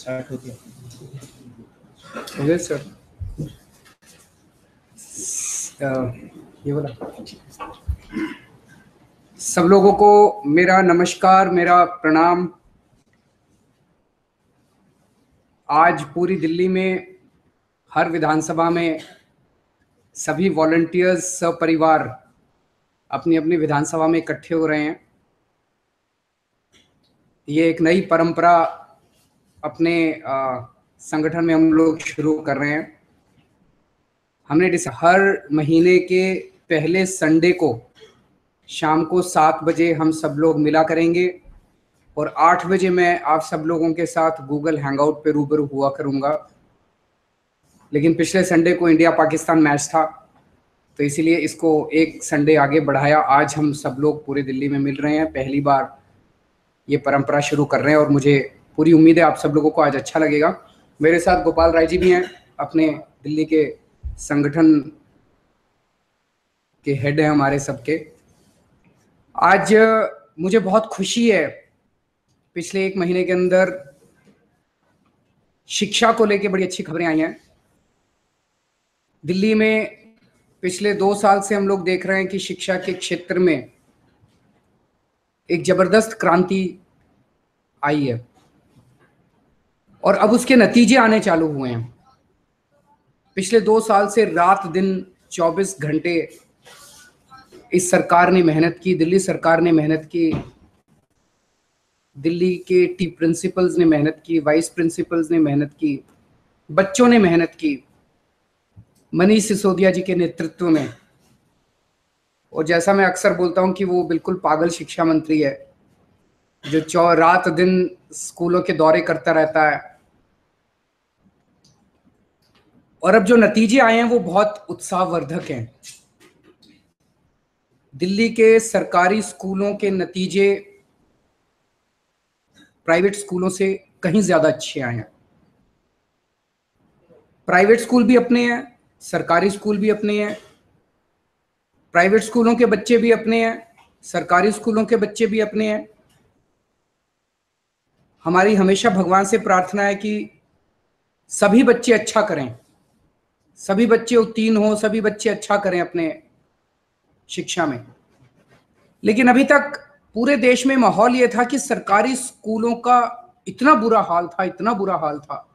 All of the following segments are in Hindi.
स्टार्ट हो गया। ओके सर, ये बोला। सब लोगों को मेरा नमस्कार, मेरा प्रणाम। आज पूरी दिल्ली में हर विधानसभा में सभी वॉलंटियर्स सपरिवार अपनी अपनी विधानसभा में इकट्ठे हो रहे हैं। ये एक नई परंपरा अपने संगठन में हम लोग शुरू कर रहे हैं। हमने हर महीने के पहले संडे को शाम को 7 बजे हम सब लोग मिला करेंगे और 8 बजे मैं आप सब लोगों के साथ गूगल हैंगआउट पे रूबरू हुआ करूंगा। लेकिन पिछले संडे को इंडिया पाकिस्तान मैच था, तो इसीलिए इसको एक संडे आगे बढ़ाया। आज हम सब लोग पूरे दिल्ली में मिल रहे हैं, पहली बार ये परंपरा शुरू कर रहे हैं और मुझे पूरी उम्मीद है आप सब लोगों को आज अच्छा लगेगा। मेरे साथ गोपाल राय जी भी हैं, अपने दिल्ली के संगठन के हेड हैं हमारे सबके। आज मुझे बहुत खुशी है, पिछले 1 महीने के अंदर शिक्षा को लेकर बड़ी अच्छी खबरें आई हैं। दिल्ली में पिछले 2 साल से हम लोग देख रहे हैं कि शिक्षा के क्षेत्र में एक जबरदस्त क्रांति आई है और अब उसके नतीजे आने चालू हुए हैं। पिछले 2 साल से रात दिन 24 घंटे इस सरकार ने मेहनत की, दिल्ली सरकार ने मेहनत की, दिल्ली के प्रिंसिपल्स ने मेहनत की, वाइस प्रिंसिपल्स ने मेहनत की, बच्चों ने मेहनत की, मनीष सिसोदिया जी के नेतृत्व में। और जैसा मैं अक्सर बोलता हूं कि वो बिल्कुल पागल शिक्षा मंत्री है जो रात दिन स्कूलों के दौरे करता रहता है। और अब जो नतीजे आए हैं वो बहुत उत्साहवर्धक हैं। दिल्ली के सरकारी स्कूलों के नतीजे प्राइवेट स्कूलों से कहीं ज्यादा अच्छे आए हैं। प्राइवेट स्कूल भी अपने हैं, सरकारी स्कूल भी अपने हैं, प्राइवेट स्कूलों के बच्चे भी अपने हैं, सरकारी स्कूलों के बच्चे भी अपने हैं। हमारी हमेशा भगवान से प्रार्थना है कि सभी बच्चे अच्छा करें, सभी बच्चे उत्तीर्ण हो, सभी बच्चे अच्छा करें अपने शिक्षा में। लेकिन अभी तक पूरे देश में माहौल यह था कि सरकारी स्कूलों का इतना बुरा हाल था, इतना बुरा हाल था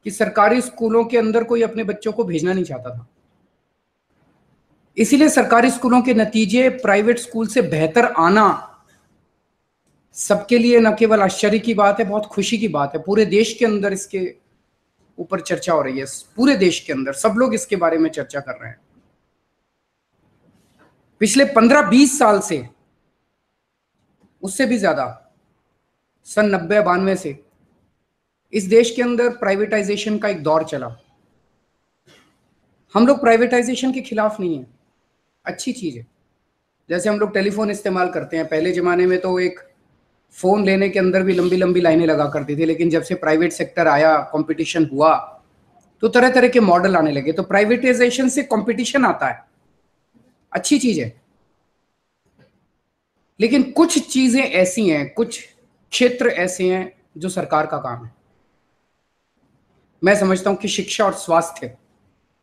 कि सरकारी स्कूलों के अंदर कोई अपने बच्चों को भेजना नहीं चाहता था। इसीलिए सरकारी स्कूलों के नतीजे प्राइवेट स्कूल से बेहतर आना सबके लिए न केवल आश्चर्य की बात है, बहुत खुशी की बात है। पूरे देश के अंदर इसके ऊपर चर्चा हो रही है, पूरे देश के अंदर सब लोग इसके बारे में चर्चा कर रहे हैं। पिछले 15-20 साल से, उससे भी ज्यादा, सन 90-92 से इस देश के अंदर प्राइवेटाइजेशन का एक दौर चला। हम लोग प्राइवेटाइजेशन के खिलाफ नहीं है, अच्छी चीज है। जैसे हम लोग टेलीफोन इस्तेमाल करते हैं, पहले जमाने में तो एक फोन लेने के अंदर भी लंबी लंबी लाइनें लगा करती थी, लेकिन जब से प्राइवेट सेक्टर आया, कंपटीशन हुआ, तो तरह तरह के मॉडल आने लगे। तो प्राइवेटाइजेशन से कंपटीशन आता है, अच्छी चीज है। लेकिन कुछ चीजें ऐसी हैं, कुछ क्षेत्र ऐसे हैं जो सरकार का काम है। मैं समझता हूं कि शिक्षा और स्वास्थ्य,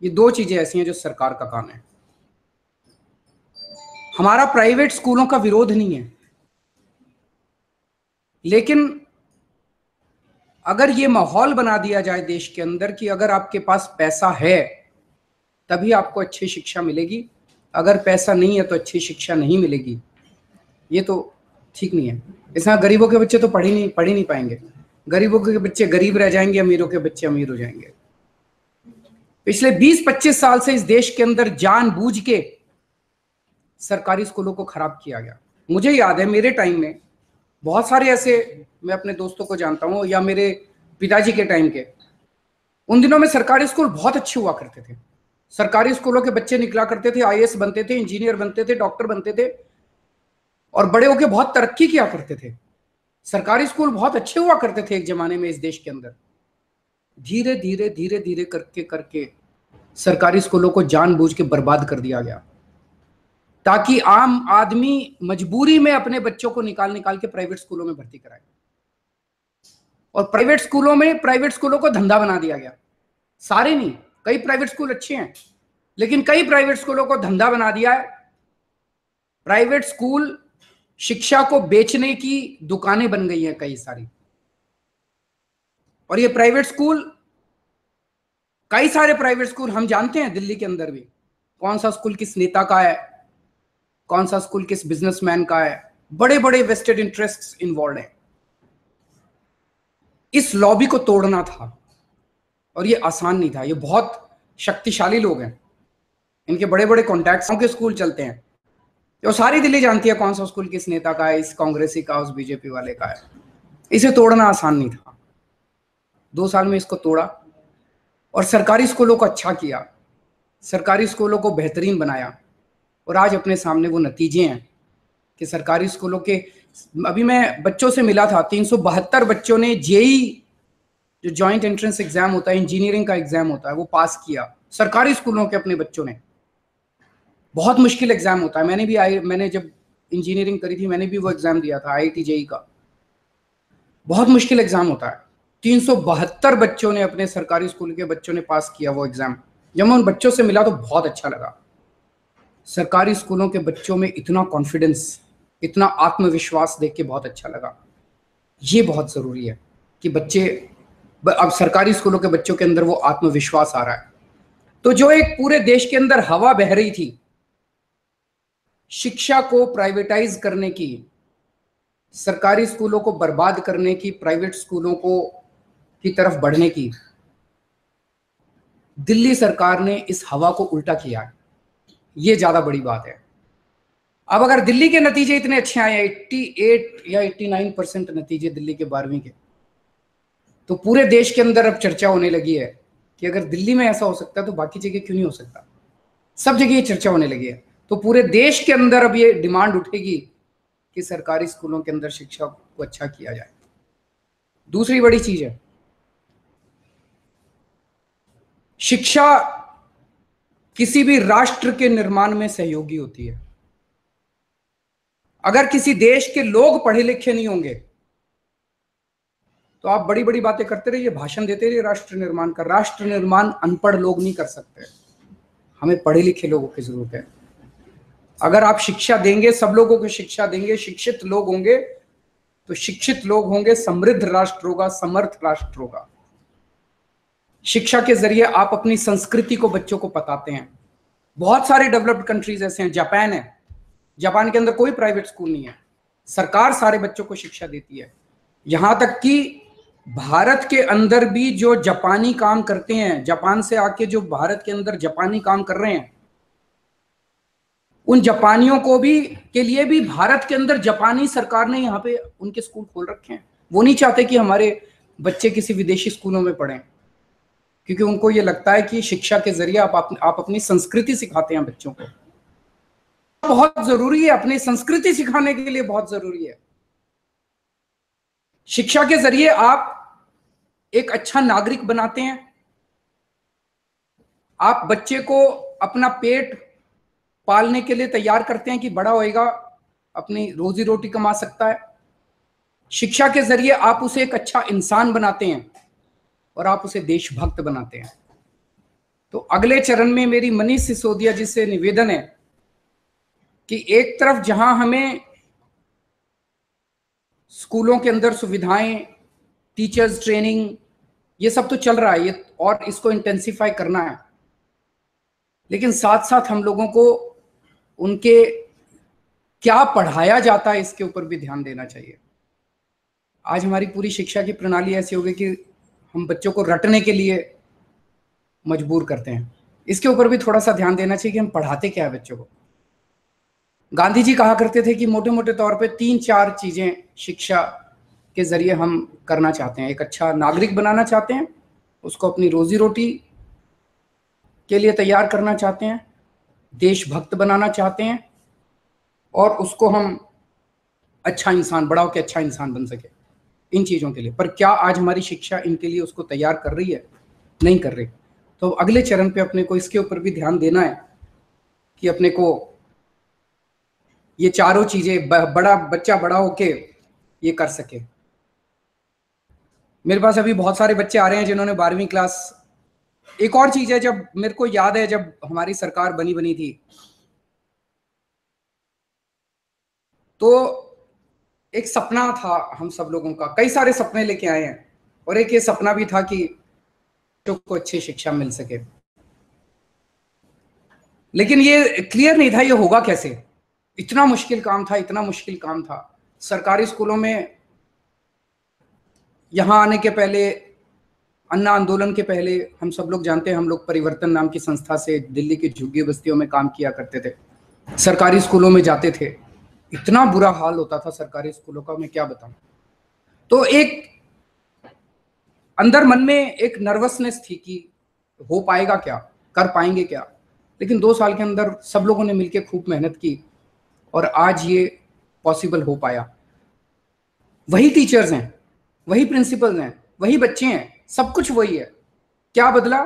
ये 2 चीजें ऐसी हैं जो सरकार का काम है। हमारा प्राइवेट स्कूलों का विरोध नहीं है, लेकिन अगर ये माहौल बना दिया जाए देश के अंदर कि अगर आपके पास पैसा है तभी आपको अच्छी शिक्षा मिलेगी, अगर पैसा नहीं है तो अच्छी शिक्षा नहीं मिलेगी, ये तो ठीक नहीं है। इसमें गरीबों के बच्चे तो पढ़ ही नहीं पाएंगे, गरीबों के बच्चे गरीब रह जाएंगे, अमीरों के बच्चे अमीर हो जाएंगे। पिछले 20-25 साल से इस देश के अंदर जानबूझ के सरकारी स्कूलों को खराब किया गया। मुझे याद है मेरे टाइम में बहुत सारे ऐसे, मैं अपने दोस्तों को जानता हूं, या मेरे पिताजी के टाइम के, उन दिनों में सरकारी स्कूल बहुत अच्छे हुआ करते थे। सरकारी स्कूलों के बच्चे निकला करते थे, आईएएस बनते थे, इंजीनियर बनते थे, डॉक्टर बनते थे और बड़े होके बहुत तरक्की किया करते थे। सरकारी स्कूल बहुत अच्छे हुआ करते थे एक जमाने में इस देश के अंदर। धीरे धीरे धीरे धीरे करके करके सरकारी स्कूलों को जानबूझ के बर्बाद कर दिया गया, ताकि आम आदमी मजबूरी में अपने बच्चों को निकाल निकाल के प्राइवेट स्कूलों में भर्ती कराए। और प्राइवेट स्कूलों को धंधा बना दिया गया। सारे नहीं, कई प्राइवेट स्कूल अच्छे हैं, लेकिन कई प्राइवेट स्कूलों को धंधा बना दिया है। प्राइवेट स्कूल शिक्षा को बेचने की दुकानें बन गई हैं कई सारी। और ये प्राइवेट स्कूल, कई सारे प्राइवेट स्कूल हम जानते हैं दिल्ली के अंदर भी, कौन सा स्कूल किस नेता का है, कौन सा स्कूल किस बिजनेसमैन का है। बड़े बड़े वेस्टेड इंटरेस्ट्स इन्वॉल्व हैं। इस लॉबी को तोड़ना था, और ये आसान नहीं था। ये बहुत शक्तिशाली लोग हैं, इनके बड़े बड़े कॉन्टैक्ट्स के स्कूल चलते हैं। तो सारी दिल्ली जानती है कौन सा स्कूल किस नेता का है, इस कांग्रेसी का, उस बीजेपी वाले का है। इसे तोड़ना आसान नहीं था। 2 साल में इसको तोड़ा और सरकारी स्कूलों को अच्छा किया, सरकारी स्कूलों को बेहतरीन बनाया। और आज अपने सामने वो नतीजे हैं कि सरकारी स्कूलों के, अभी मैं बच्चों से मिला था, 372 बच्चों ने जेई, जो जॉइंट एंट्रेंस एग्जाम होता है, इंजीनियरिंग का एग्जाम होता है, वो पास किया सरकारी स्कूलों के अपने बच्चों ने। बहुत मुश्किल एग्जाम होता है। मैंने जब इंजीनियरिंग करी थी, मैंने भी वो एग्जाम दिया था, IIT जेई का। बहुत मुश्किल एग्जाम होता है। 372 बच्चों ने, अपने सरकारी स्कूल के बच्चों ने पास किया वो एग्जाम। जब मैं उन बच्चों से मिला तो बहुत अच्छा लगा। सरकारी स्कूलों के बच्चों में इतना कॉन्फिडेंस, इतना आत्मविश्वास देख के बहुत अच्छा लगा। ये बहुत जरूरी है कि बच्चे, अब सरकारी स्कूलों के बच्चों के अंदर वो आत्मविश्वास आ रहा है। तो जो एक पूरे देश के अंदर हवा बह रही थी शिक्षा को प्राइवेटाइज करने की, सरकारी स्कूलों को बर्बाद करने की, प्राइवेट स्कूलों को की तरफ बढ़ने की, दिल्ली सरकार ने इस हवा को उल्टा किया है। ये ज्यादा बड़ी बात है। अब अगर दिल्ली के नतीजे इतने अच्छे आए, 88 या 89% नतीजे दिल्ली के 12वीं के, तो पूरे देश के अंदर अब चर्चा होने लगी है कि अगर दिल्ली में ऐसा हो सकता है तो बाकी जगह क्यों नहीं हो सकता। सब जगह ये चर्चा होने लगी है। तो पूरे देश के अंदर अब ये डिमांड उठेगी कि सरकारी स्कूलों के अंदर शिक्षा को अच्छा किया जाए। दूसरी बड़ी चीज है, शिक्षा किसी भी राष्ट्र के निर्माण में सहयोगी होती है। अगर किसी देश के लोग पढ़े लिखे नहीं होंगे तो आप बड़ी बड़ी बातें करते रहिए, भाषण देते रहिए राष्ट्र निर्माण का। राष्ट्र निर्माण अनपढ़ लोग नहीं कर सकते, हमें पढ़े लिखे लोगों की जरूरत है। अगर आप शिक्षा देंगे, सब लोगों को शिक्षा देंगे, शिक्षित लोग होंगे, तो शिक्षित लोग होंगे, समृद्ध राष्ट्र होगा, समर्थ राष्ट्र होगा। शिक्षा के जरिए आप अपनी संस्कृति को बच्चों को बताते हैं। बहुत सारे डेवलप्ड कंट्रीज ऐसे हैं, जापान है, जापान के अंदर कोई प्राइवेट स्कूल नहीं है, सरकार सारे बच्चों को शिक्षा देती है। यहां तक कि भारत के अंदर भी जो जापानी काम करते हैं, जापान से आके जो भारत के अंदर जापानी काम कर रहे हैं, उन जापानियों को भी, के लिए भी भारत के अंदर जापानी सरकार ने यहाँ पे उनके स्कूल खोल रखे हैं। वो नहीं चाहते कि हमारे बच्चे किसी विदेशी स्कूलों में पढ़ें, क्योंकि उनको ये लगता है कि शिक्षा के जरिए आप अपनी संस्कृति सिखाते हैं बच्चों को। बहुत जरूरी है, अपनी संस्कृति सिखाने के लिए बहुत जरूरी है। शिक्षा के जरिए आप एक अच्छा नागरिक बनाते हैं। आप बच्चे को अपना पेट पालने के लिए तैयार करते हैं कि बड़ा होएगा, अपनी रोजी रोटी कमा सकता है। शिक्षा के जरिए आप उसे एक अच्छा इंसान बनाते हैं और आप उसे देशभक्त बनाते हैं। तो अगले चरण में मेरी मनीष सिसोदिया जी से निवेदन है कि एक तरफ जहां हमें स्कूलों के अंदर सुविधाएं, टीचर्स ट्रेनिंग, ये सब तो चल रहा है, ये और इसको इंटेंसिफाई करना है, लेकिन साथ साथ हम लोगों को उनके क्या पढ़ाया जाता है इसके ऊपर भी ध्यान देना चाहिए। आज हमारी पूरी शिक्षा की प्रणाली ऐसी हो गई कि हम बच्चों को रटने के लिए मजबूर करते हैं। इसके ऊपर भी थोड़ा सा ध्यान देना चाहिए कि हम पढ़ाते क्या है बच्चों को। गांधी जी कहा करते थे कि मोटे मोटे तौर पे 3-4 चीजें शिक्षा के जरिए हम करना चाहते हैं। एक अच्छा नागरिक बनाना चाहते हैं, उसको अपनी रोजी रोटी के लिए तैयार करना चाहते हैं, देशभक्त बनाना चाहते हैं, और उसको हम अच्छा इंसान, बड़ा होकर अच्छा इंसान बन सके, इन चीजों के लिए। पर क्या आज हमारी शिक्षा इनके लिए उसको तैयार कर रही है? नहीं कर रही। तो अगले चरण पे अपने को इसके ऊपर भी ध्यान देना है कि अपने को ये चारों चीजें, बच्चा बड़ा होके ये कर सके। मेरे पास अभी बहुत सारे बच्चे आ रहे हैं जिन्होंने 12वीं क्लास। एक और चीज है, जब मेरे को याद है जब हमारी सरकार बनी थी तो एक सपना था हम सब लोगों का, कई सारे सपने लेके आए हैं, और एक ये सपना भी था कि बच्चों को अच्छी शिक्षा मिल सके। लेकिन ये क्लियर नहीं था ये होगा कैसे। इतना मुश्किल काम था, इतना मुश्किल काम था। सरकारी स्कूलों में यहां आने के पहले, अन्ना आंदोलन के पहले, हम सब लोग जानते हैं, हम लोग परिवर्तन नाम की संस्था से दिल्ली की झुग्गी बस्तियों में काम किया करते थे, सरकारी स्कूलों में जाते थे। इतना बुरा हाल होता था सरकारी स्कूलों का, मैं क्या बताऊं। तो एक अंदर मन में एक नर्वसनेस थी कि हो पाएगा क्या, कर पाएंगे क्या। लेकिन 2 साल के अंदर सब लोगों ने मिलकर खूब मेहनत की और आज ये पॉसिबल हो पाया। वही टीचर्स हैं, वही प्रिंसिपल्स हैं, वही बच्चे हैं, सब कुछ वही है। क्या बदला?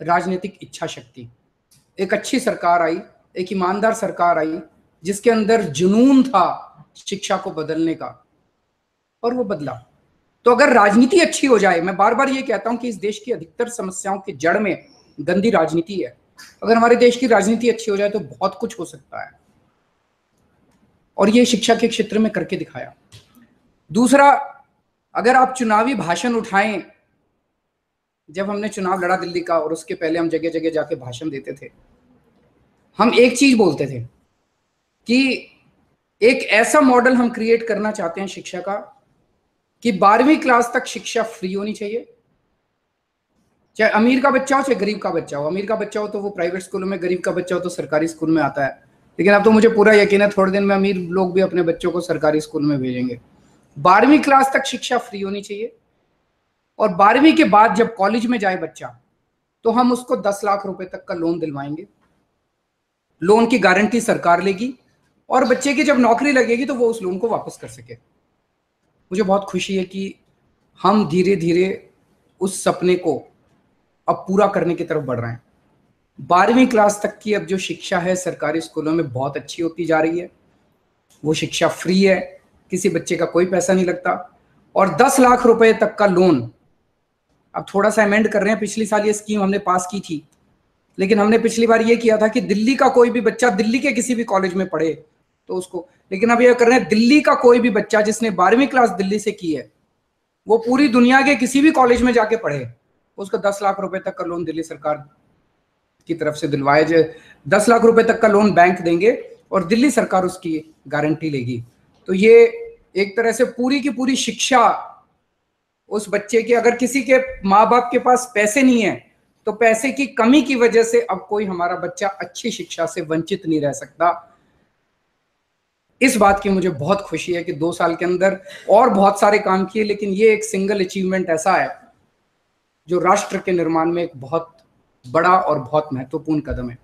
राजनीतिक इच्छा शक्ति। एक अच्छी सरकार आई, एक ईमानदार सरकार आई जिसके अंदर जुनून था शिक्षा को बदलने का, और वो बदला। तो अगर राजनीति अच्छी हो जाए, मैं बार बार ये कहता हूं कि इस देश की अधिकतर समस्याओं की जड़ में गंदी राजनीति है। अगर हमारे देश की राजनीति अच्छी हो जाए तो बहुत कुछ हो सकता है, और ये शिक्षा के क्षेत्र में करके दिखाया। दूसरा, अगर आप चुनावी भाषण उठाएं, जब हमने चुनाव लड़ा दिल्ली का और उसके पहले हम जगह जगह जाके भाषण देते थे, हम एक चीज बोलते थे कि एक ऐसा मॉडल हम क्रिएट करना चाहते हैं शिक्षा का कि 12वीं क्लास तक शिक्षा फ्री होनी चाहिए। चाहे अमीर का बच्चा हो चाहे गरीब का बच्चा हो, अमीर का बच्चा हो तो वो प्राइवेट स्कूलों में, गरीब का बच्चा हो तो सरकारी स्कूल में आता है। लेकिन अब तो मुझे पूरा यकीन है थोड़े दिन में अमीर लोग भी अपने बच्चों को सरकारी स्कूल में भेजेंगे। 12वीं क्लास तक शिक्षा फ्री होनी चाहिए, और 12वीं के बाद जब कॉलेज में जाए बच्चा तो हम उसको 10 लाख रुपए तक का लोन दिलवाएंगे। लोन की गारंटी सरकार लेगी, और बच्चे की जब नौकरी लगेगी तो वो उस लोन को वापस कर सके। मुझे बहुत खुशी है कि हम धीरे धीरे उस सपने को अब पूरा करने की तरफ बढ़ रहे हैं। 12वीं क्लास तक की अब जो शिक्षा है सरकारी स्कूलों में बहुत अच्छी होती जा रही है। वो शिक्षा फ्री है, किसी बच्चे का कोई पैसा नहीं लगता, और 10 लाख रुपए तक का लोन। अब थोड़ा सा अमेंड कर रहे हैं, पिछली साल ये स्कीम हमने पास की थी, लेकिन हमने पिछली बार ये किया था कि दिल्ली का कोई भी बच्चा दिल्ली के किसी भी कॉलेज में पढ़े तो उसको, लेकिन अब ये कर रहे हैं दिल्ली का कोई भी बच्चा जिसने 12वीं क्लास दिल्ली से की है, वो पूरी दुनिया के किसी भी कॉलेज में जाके पढ़े, उसको 10 लाख रुपए तक का लोन दिल्ली सरकार की तरफ से दिलवाया जाए। 10 लाख रुपए तक का लोन बैंक देंगे और दिल्ली सरकार उसकी गारंटी लेगी। तो ये एक तरह से पूरी की पूरी शिक्षा उस बच्चे के, अगर किसी के माँ बाप के पास पैसे नहीं है तो पैसे की कमी की वजह से अब कोई हमारा बच्चा अच्छी शिक्षा से वंचित नहीं रह सकता। इस बात की मुझे बहुत खुशी है कि 2 साल के अंदर और बहुत सारे काम किए, लेकिन ये एक सिंगल अचीवमेंट ऐसा है जो राष्ट्र के निर्माण में एक बहुत बड़ा और बहुत महत्वपूर्ण कदम है।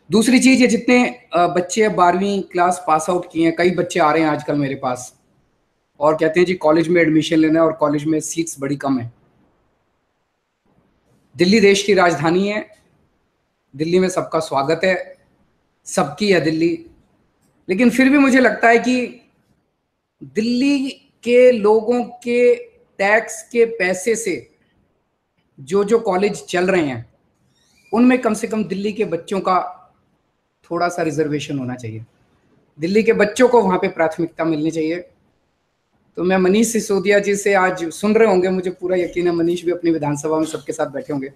दूसरी चीज है, जितने बच्चे 12वीं क्लास पास आउट किए हैं, कई बच्चे आ रहे हैं आजकल मेरे पास और कहते हैं जी कॉलेज में एडमिशन लेना है और कॉलेज में सीट्स बड़ी कम है। दिल्ली देश की राजधानी है, दिल्ली में सबका स्वागत है, सबकी है दिल्ली, लेकिन फिर भी मुझे लगता है कि दिल्ली के लोगों के टैक्स के पैसे से जो जो कॉलेज चल रहे हैं उनमें कम से कम दिल्ली के बच्चों का थोड़ा सा रिजर्वेशन होना चाहिए। दिल्ली के बच्चों को वहां पे प्राथमिकता मिलनी चाहिए। तो मैं मनीष सिसोदिया जी से, आज सुन रहे होंगे, मुझे पूरा यकीन है मनीष भी अपनी विधानसभा में सबके साथ बैठे होंगे,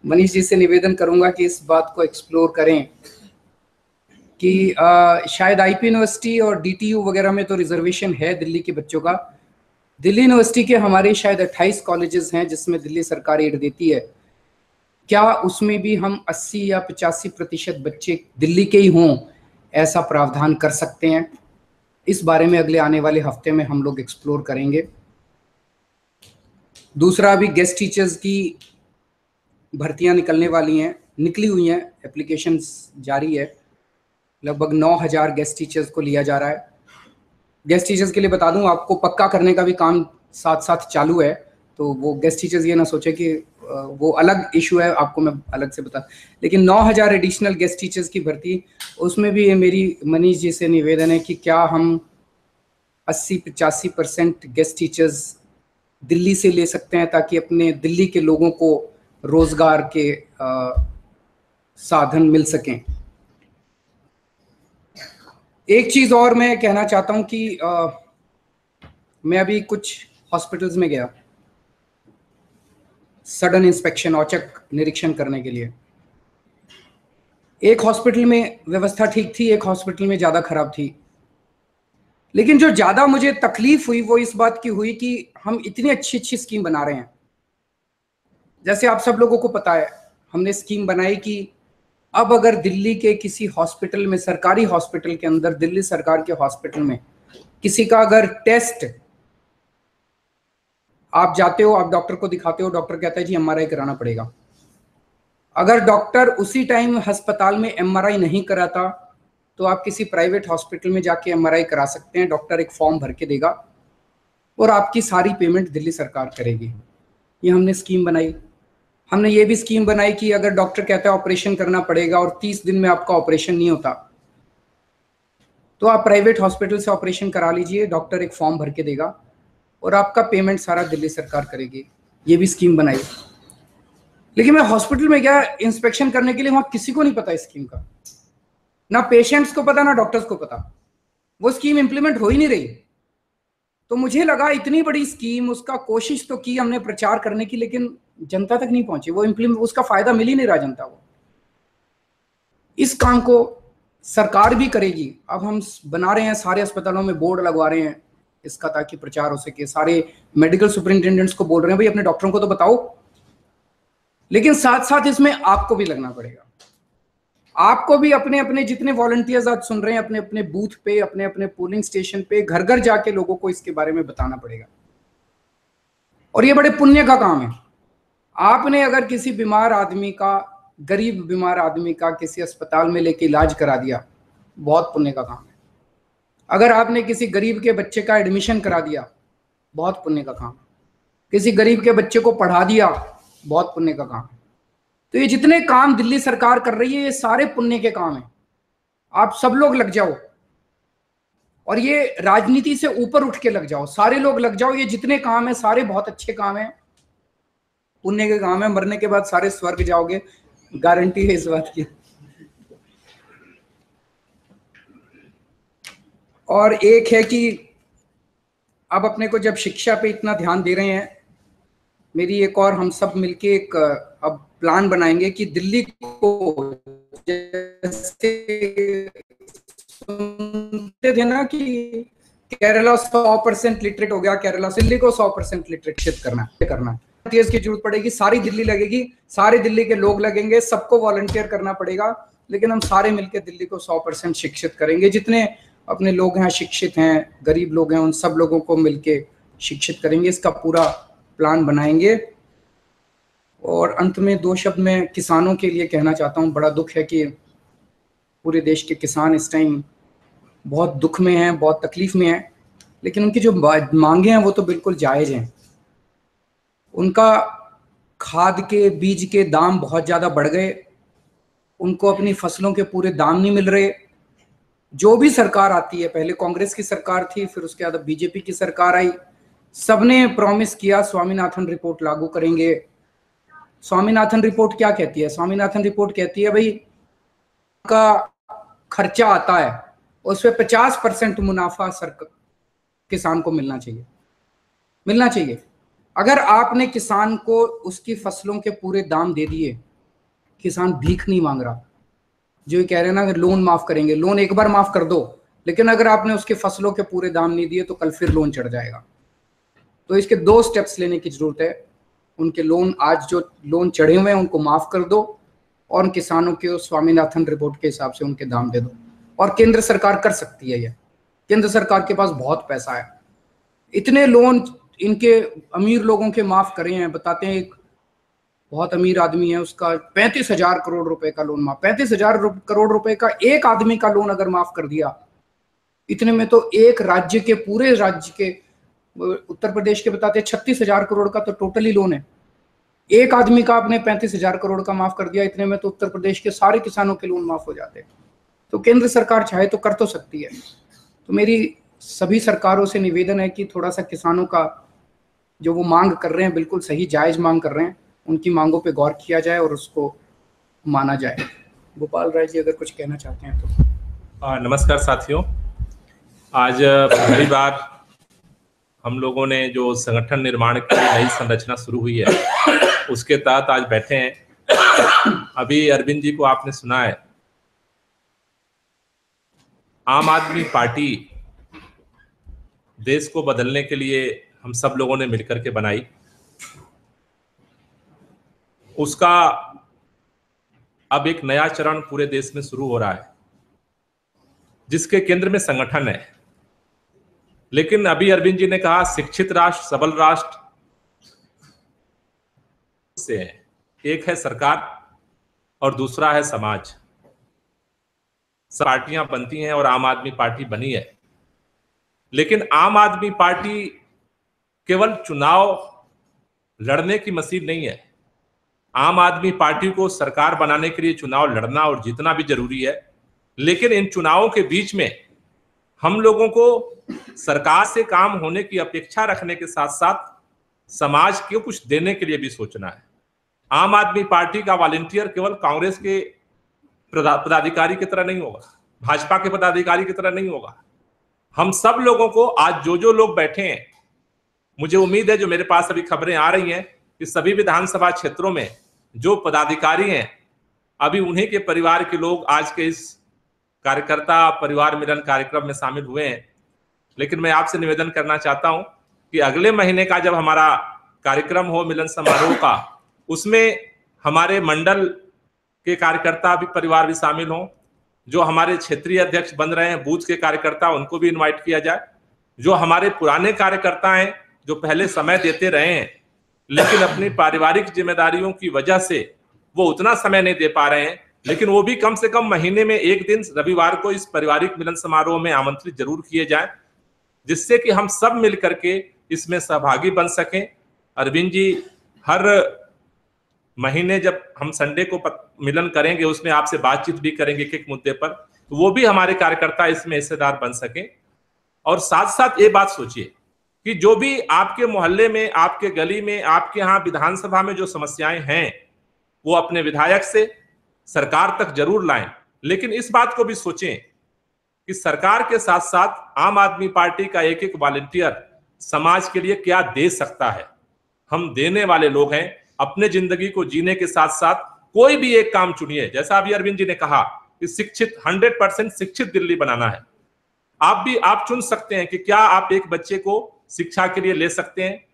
मनीष जी से निवेदन करूंगा कि इस बात को एक्सप्लोर करें कि शायद आईपी यूनिवर्सिटी और डीटीयू वगैरह में तो रिजर्वेशन है दिल्ली के बच्चों का। दिल्ली यूनिवर्सिटी के हमारे शायद 28 कॉलेजेस हैं जिसमें दिल्ली सरकार एड देती है, क्या उसमें भी हम 80 या 85% बच्चे दिल्ली के ही हों, ऐसा प्रावधान कर सकते हैं? इस बारे में अगले आने वाले हफ्ते में हम लोग एक्सप्लोर करेंगे। दूसरा, अभी गेस्ट टीचर्स की भर्तियां निकलने वाली हैं, निकली हुई हैं, एप्लीकेशन जारी है। लगभग 9000 गेस्ट टीचर्स को लिया जा रहा है। गेस्ट टीचर्स के लिए बता दूं, आपको पक्का करने का भी काम साथ साथ चालू है, तो वो गेस्ट टीचर्स ये ना सोचे कि वो अलग इशू है, आपको मैं अलग से बता। लेकिन 9000 एडिशनल गेस्ट टीचर्स की भर्ती, उसमें भी ये मेरी मनीष जी से निवेदन है कि क्या हम 80-85% गेस्ट टीचर्स दिल्ली से ले सकते हैं, ताकि अपने दिल्ली के लोगों को रोजगार के साधन मिल सकें। एक चीज और मैं कहना चाहता हूं कि मैं अभी कुछ हॉस्पिटल्स में गया सडन इंस्पेक्शन, औचक निरीक्षण करने के लिए। एक हॉस्पिटल में व्यवस्था ठीक थी, एक हॉस्पिटल में ज्यादा खराब थी। लेकिन जो ज्यादा मुझे तकलीफ हुई वो इस बात की हुई कि हम इतनी अच्छी अच्छी स्कीम बना रहे हैं। जैसे आप सब लोगों को पता है, हमने स्कीम बनाई कि अब अगर दिल्ली के किसी हॉस्पिटल में, सरकारी हॉस्पिटल के अंदर, दिल्ली सरकार के हॉस्पिटल में किसी का अगर टेस्ट, आप जाते हो, आप डॉक्टर को दिखाते हो, डॉक्टर कहता है जी एमआरआई कराना पड़ेगा। अगर डॉक्टर उसी टाइम अस्पताल में एमआरआई नहीं कराता तो आप किसी प्राइवेट हॉस्पिटल में जाके एमआरआई करा सकते हैं। डॉक्टर एक फॉर्म भर के देगा और आपकी सारी पेमेंट दिल्ली सरकार करेगी। ये हमने स्कीम बनाई। हमने ये भी स्कीम बनाई कि अगर डॉक्टर कहता है ऑपरेशन करना पड़ेगा और 30 दिन में आपका ऑपरेशन नहीं होता तो आप प्राइवेट हॉस्पिटल से ऑपरेशन करा लीजिए, डॉक्टर एक फॉर्म भर के देगा और आपका पेमेंट सारा दिल्ली सरकार करेगी। ये भी स्कीम बनाई। लेकिन मैं हॉस्पिटल में गया इंस्पेक्शन करने के लिए, वहां किसी को नहीं पता इस स्कीम का, ना पेशेंट्स को पता ना डॉक्टर्स को पता। वो स्कीम इंप्लीमेंट हो ही नहीं रही। तो मुझे लगा इतनी बड़ी स्कीम, उसका कोशिश तो की हमने प्रचार करने की, लेकिन जनता तक नहीं पहुंची। वो इंप्लीमेंट, उसका फायदा मिल ही नहीं रहा जनता को। इस काम को सरकार भी करेगी। अब हम बना रहे हैं, सारे अस्पतालों में बोर्ड लगवा रहे हैं इसका, ताकि प्रचार हो सके। सारे मेडिकल सुपरिंटेंडेंट्स को बोल रहे हैं भाई अपने डॉक्टरों को तो बताओ। लेकिन साथ साथ इसमें आपको भी लगना पड़ेगा। आपको भी अपने अपने जितने वॉलंटियर्स आज सुन रहे हैं, अपने अपने बूथ पे, अपने अपने पोलिंग स्टेशन पे, घर घर जाके लोगों को इसके बारे में बताना पड़ेगा। और ये बड़े पुण्य का काम है। आपने अगर किसी बीमार आदमी का, गरीब बीमार आदमी का किसी अस्पताल में लेके इलाज करा दिया, बहुत पुण्य का काम है। अगर आपने किसी गरीब के बच्चे का एडमिशन करा दिया, बहुत पुण्य का काम है। किसी गरीब के बच्चे को पढ़ा दिया, बहुत पुण्य का काम है। तो ये जितने काम दिल्ली सरकार कर रही है, ये सारे पुण्य के काम हैं। आप सब लोग लग जाओ और ये राजनीति से ऊपर उठ के लग जाओ, सारे लोग लग जाओ। ये जितने काम है सारे बहुत अच्छे काम है, पुण्य के काम है। मरने के बाद सारे स्वर्ग जाओगे, गारंटी है इस बात की। और एक है कि अब अपने को जब शिक्षा पे इतना ध्यान दे रहे हैं, मेरी एक और, हम सब मिलके एक अब प्लान बनाएंगे कि दिल्ली को, जैसे सुनते थे ना कि केरला 100% लिटरेट हो गया, केरला, दिल्ली को 100% लिटरेट करना है। वॉलंटियर्स की जरूरत पड़ेगी, सारी दिल्ली लगेगी, सारे दिल्ली के लोग लगेंगे, सबको वॉलंटियर करना पड़ेगा। लेकिन हम सारे मिलकर दिल्ली को 100% शिक्षित करेंगे। जितने अपने लोग हैं शिक्षित हैं, गरीब लोग हैं, उन सब लोगों को मिलके शिक्षित करेंगे। इसका पूरा प्लान बनाएंगे। और अंत में 2 शब्द मैं किसानों के लिए कहना चाहता हूँ। बड़ा दुख है कि पूरे देश के किसान इस टाइम बहुत दुख में हैं, बहुत तकलीफ में हैं। लेकिन उनकी जो मांगे हैं वो तो बिल्कुल जायज़ हैं। उनका खाद के, बीज के दाम बहुत ज़्यादा बढ़ गए, उनको अपनी फसलों के पूरे दाम नहीं मिल रहे। जो भी सरकार आती है, पहले कांग्रेस की सरकार थी, फिर उसके बाद बीजेपी की सरकार आई, सबने प्रॉमिस किया स्वामीनाथन रिपोर्ट लागू करेंगे। स्वामीनाथन रिपोर्ट क्या कहती है? स्वामीनाथन रिपोर्ट कहती है भाई का खर्चा आता है उसमें 50% मुनाफा सरकार, किसान को मिलना चाहिए, मिलना चाहिए। अगर आपने किसान को उसकी फसलों के पूरे दाम दे दिए, किसान भीख नहीं मांग रहा। जो ये कह रहे हैं ना कि लोन माफ करेंगे, लोन एक बार माफ कर दो, लेकिन अगर आपने उसके फसलों के पूरे दाम नहीं दिए तो कल फिर लोन चढ़ जाएगा। तो इसके 2 स्टेप्स लेने की जरूरत है। उनके लोन, आज जो लोन चढ़े हुए हैं उनको माफ कर दो, और किसानों के स्वामीनाथन रिपोर्ट के हिसाब से उनके दाम दे दो। और केंद्र सरकार कर सकती है ये। केंद्र सरकार के पास बहुत पैसा है। इतने लोन इनके अमीर लोगों के माफ करे हैं। बताते हैं एक बहुत अमीर आदमी है, उसका 35,000 करोड़ रुपए का लोन माफ। 35,000 करोड़ रुपए का एक आदमी का लोन अगर माफ कर दिया, इतने में तो एक राज्य के, पूरे राज्य के, उत्तर प्रदेश के बताते हैं 36,000 करोड़ का तो टोटली लोन है। एक आदमी का आपने 35,000 करोड़ का माफ कर दिया, इतने में तो उत्तर प्रदेश के सारे किसानों के लोन माफ हो जाते हैं। तो केंद्र सरकार चाहे तो कर तो सकती है। तो मेरी सभी सरकारों से निवेदन है कि थोड़ा सा किसानों का जो वो मांग कर रहे हैं, बिल्कुल सही जायज मांग कर रहे हैं, उनकी मांगों पे गौर किया जाए और उसको माना जाए। गोपाल राय जी अगर कुछ कहना चाहते हैं तो। नमस्कार साथियों, आज पहली बार हम लोगों ने जो संगठन निर्माण की नई संरचना शुरू हुई है उसके तहत आज बैठे हैं। अभी अरविंद जी को आपने सुना है, आम आदमी पार्टी देश को बदलने के लिए हम सब लोगों ने मिलकर के बनाई। उसका अब एक नया चरण पूरे देश में शुरू हो रहा है जिसके केंद्र में संगठन है। लेकिन अभी अरविंद जी ने कहा शिक्षित राष्ट्र, सबल राष्ट्र से है, एक है सरकार और दूसरा है समाज। पार्टियां बनती हैं और आम आदमी पार्टी बनी है, लेकिन आम आदमी पार्टी केवल चुनाव लड़ने की मशीन नहीं है। आम आदमी पार्टी को सरकार बनाने के लिए चुनाव लड़ना और जीतना भी जरूरी है, लेकिन इन चुनावों के बीच में हम लोगों को सरकार से काम होने की अपेक्षा रखने के साथ साथ समाज को कुछ देने के लिए भी सोचना है। आम आदमी पार्टी का वॉलंटियर केवल कांग्रेस के पदाधिकारी की तरह नहीं होगा, भाजपा के पदाधिकारी की तरह नहीं होगा। हम सब लोगों को आज जो लोग बैठे हैं, मुझे उम्मीद है जो मेरे पास अभी खबरें आ रही हैं कि सभी विधानसभा क्षेत्रों में जो पदाधिकारी हैं अभी उन्हीं के परिवार के लोग आज के इस कार्यकर्ता परिवार मिलन कार्यक्रम में शामिल हुए हैं। लेकिन मैं आपसे निवेदन करना चाहता हूं कि अगले महीने का जब हमारा कार्यक्रम हो मिलन समारोह का, उसमें हमारे मंडल के कार्यकर्ता भी परिवार भी शामिल हों। जो हमारे क्षेत्रीय अध्यक्ष बन रहे हैं, बूथ के कार्यकर्ता, उनको भी इनवाइट किया जाए। जो हमारे पुराने कार्यकर्ता हैं जो पहले समय देते रहे हैं लेकिन अपनी पारिवारिक जिम्मेदारियों की वजह से वो उतना समय नहीं दे पा रहे हैं, लेकिन वो भी कम से कम महीने में एक दिन रविवार को इस पारिवारिक मिलन समारोह में आमंत्रित जरूर किए जाएं, जिससे कि हम सब मिलकर के इसमें सहभागी बन सकें। अरविंद जी, हर महीने जब हम संडे को मिलन करेंगे उसमें आपसे बातचीत भी करेंगे एक मुद्दे पर, तो वो भी हमारे कार्यकर्ता इसमें हिस्सेदार बन सके। और साथ साथ ये बात सोचिए कि जो भी आपके मोहल्ले में, आपके गली में, आपके यहाँ विधानसभा में जो समस्याएं हैं वो अपने विधायक से सरकार तक जरूर लाएं, लेकिन इस बात को भी सोचें कि सरकार के साथ साथ आम आदमी पार्टी का एक एक वॉलंटियर समाज के लिए क्या दे सकता है। हम देने वाले लोग हैं। अपने जिंदगी को जीने के साथ साथ कोई भी एक काम चुनिए। जैसा अभी अरविंद जी ने कहा कि शिक्षित 100% शिक्षित दिल्ली बनाना है। आप चुन सकते हैं कि क्या आप एक बच्चे को शिक्षा के लिए ले सकते हैं,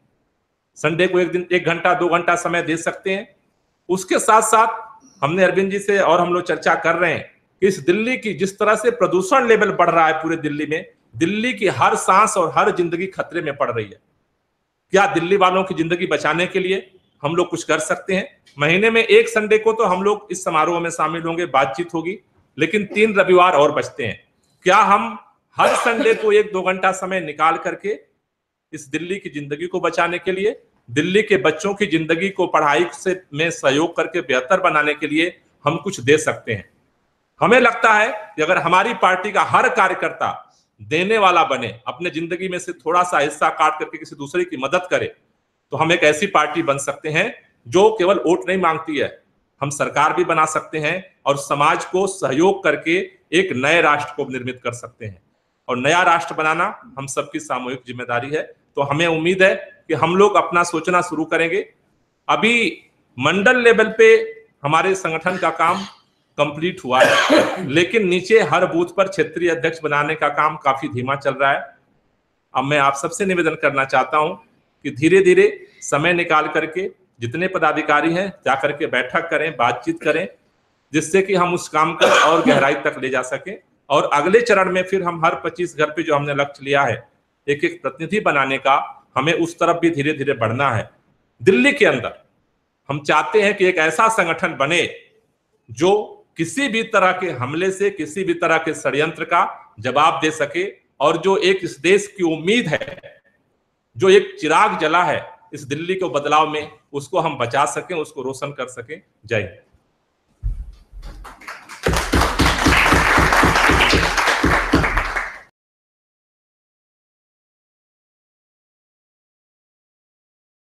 संडे को एक दिन 1 घंटा 2 घंटा समय दे सकते हैं। उसके साथ साथ हमने अरविंद जी से और हम लोग चर्चा कर रहे हैं कि इस दिल्ली की जिस तरह से प्रदूषण लेवल बढ़ रहा है पूरे दिल्ली में, दिल्ली की हर सांस और हर जिंदगी खतरे में पड़ रही है। क्या दिल्ली वालों की जिंदगी बचाने के लिए हम लोग कुछ कर सकते हैं? महीने में एक संडे को तो हम लोग इस समारोह में शामिल होंगे, बातचीत होगी, लेकिन 3 रविवार और बचते हैं। क्या हम हर संडे को 1-2 घंटा समय निकाल करके इस दिल्ली की जिंदगी को बचाने के लिए, दिल्ली के बच्चों की जिंदगी को पढ़ाई से में सहयोग करके बेहतर बनाने के लिए हम कुछ दे सकते हैं? हमें लगता है कि अगर हमारी पार्टी का हर कार्यकर्ता देने वाला बने, अपने जिंदगी में से थोड़ा सा हिस्सा काट करके किसी दूसरे की मदद करे, तो हम एक ऐसी पार्टी बन सकते हैं जो केवल वोट नहीं मांगती है। हम सरकार भी बना सकते हैं और समाज को सहयोग करके एक नए राष्ट्र को निर्मित कर सकते हैं। और नया राष्ट्र बनाना हम सबकी सामूहिक जिम्मेदारी है। तो हमें उम्मीद है कि हम लोग अपना सोचना शुरू करेंगे। अभी मंडल लेवल पे हमारे संगठन का काम कंप्लीट हुआ है, लेकिन नीचे हर बूथ पर क्षेत्रीय अध्यक्ष बनाने का काम काफी धीमा चल रहा है। अब मैं आप सबसे निवेदन करना चाहता हूं कि धीरे धीरे समय निकाल करके जितने पदाधिकारी हैं जाकर के बैठक करें, बातचीत करें, जिससे कि हम उस काम को और गहराई तक ले जा सकें। और अगले चरण में फिर हम हर 25 घर पे जो हमने लक्ष्य लिया है एक एक प्रतिनिधि बनाने का, हमें उस तरफ भी धीरे धीरे बढ़ना है। दिल्ली के अंदर हम चाहते हैं कि एक ऐसा संगठन बने जो किसी भी तरह के हमले से, किसी भी तरह के षड्यंत्र का जवाब दे सके, और जो एक इस देश की उम्मीद है, जो एक चिराग जला है इस दिल्ली को बदलाव में, उसको हम बचा सकें, उसको रोशन कर सकें। जय हिंद।